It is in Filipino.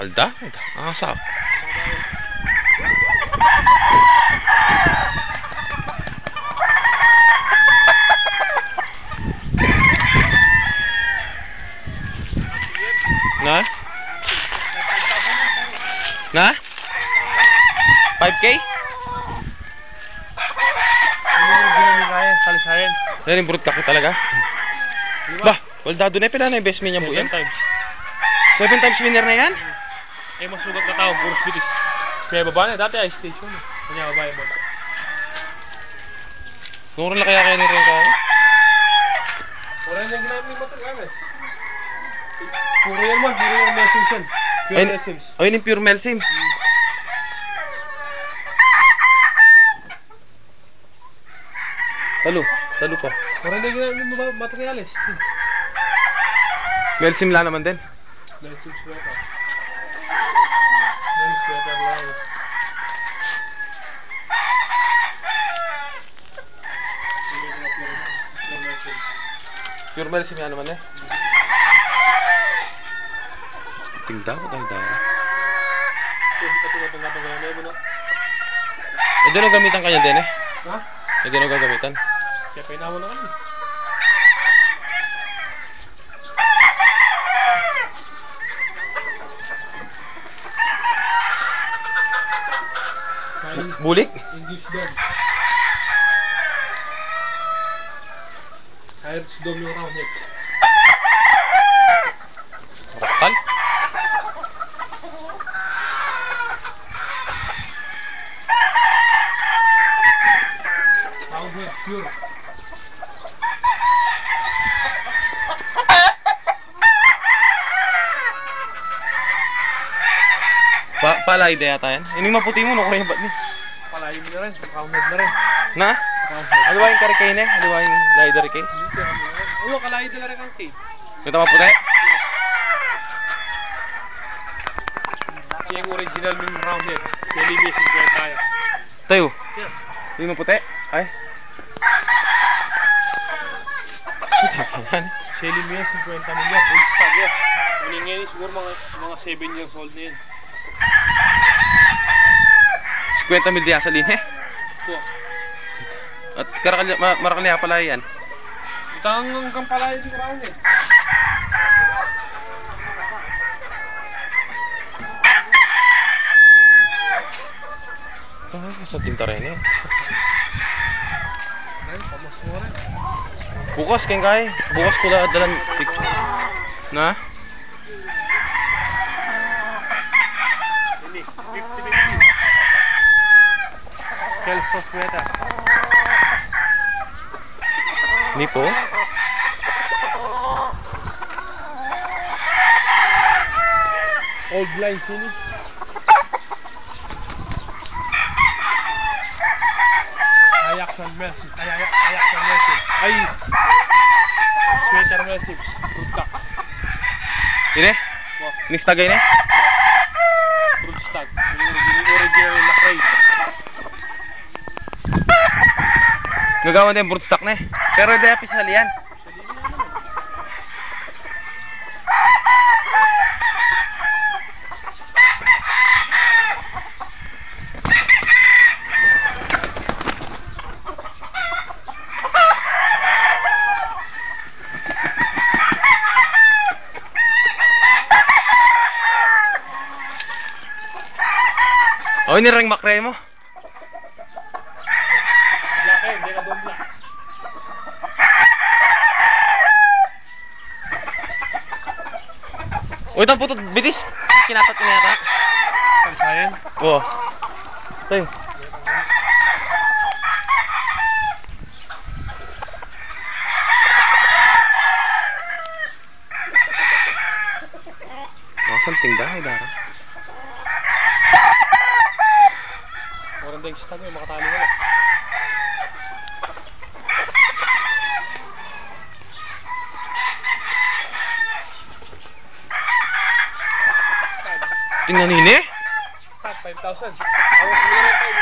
Alda? Asap. Na? Na? 5K? Yan yung brute kaki talaga. Bah, waldado na pila na yung best man niya po yan. 7 times winner na yan? Eh, masugat na tao, puro bilis. Kaya baba na, dati ay station. Kanya baba yung baba. Nuro na kaya ni rin kaya? Wala na yung ginamit mo talaga. Puro yan man, puro yung Melsim yan. Pure Melsim. Oh, yun yung pure Melsim. Talo pa. Wala na yung ginamit mo materialis. Melsim lang naman din. Melsim sweater. Melsim sweater lang. Pure Melsim yan naman eh. Tingda ko tayo dara. Eh, doon ang gamitan kanya din eh. Ha? Eh, doon ang gagamitan. Kaya painawa na kami. Bulik? English dom. Irish dom yung round neck. Rakal? Round neck, pure. Palay de yata yan. Ini maputi mo no kaya ba't ni? Palay mo na rin, round neck na rin. Na? Ano ba yung karikay ne? Ano ba yung lider kay? Oo, kalay na rin ang cake. Kita maputi? Siya yung original ng round neck. Nilimisin ko yan tayo. Tayo? Yeah. Hindi maputi? Ay? Tatayan. Shelly Mia, 50 milya, full stock yan. Ngayon siguro mga 7 years old na yan. 50 mil diya sa linya. Po. At marakalya pala yan. Itang hanggang pala yung round eh. Sa tinta rin eh. Ay, pamasmo rin. Bukas kaya kaya. Bukas ko dalan picture. Na? Ini, 50-50. Kelso sweater. Ni po? Old line sini. Ajax and Messi. Ajax and Messi. Ay. Sweater Messi. Frutka. Ini? Next tagay ne? Fruit stag. Yung original na crate. Gagawa din brood stock ne. Pero hindi apisal yan. Oh, ini rang makre mo. Black eh, hindi ka doon black. O, itang puto bitis. Kinapat ko na yata. Pansayan? Oo. Tayo. Nasaan tingda? Ay, dara. Maganda yung stag eh, makatali wala. Tingnan nini? Stag, 5,000. Awas mo na lang tayo.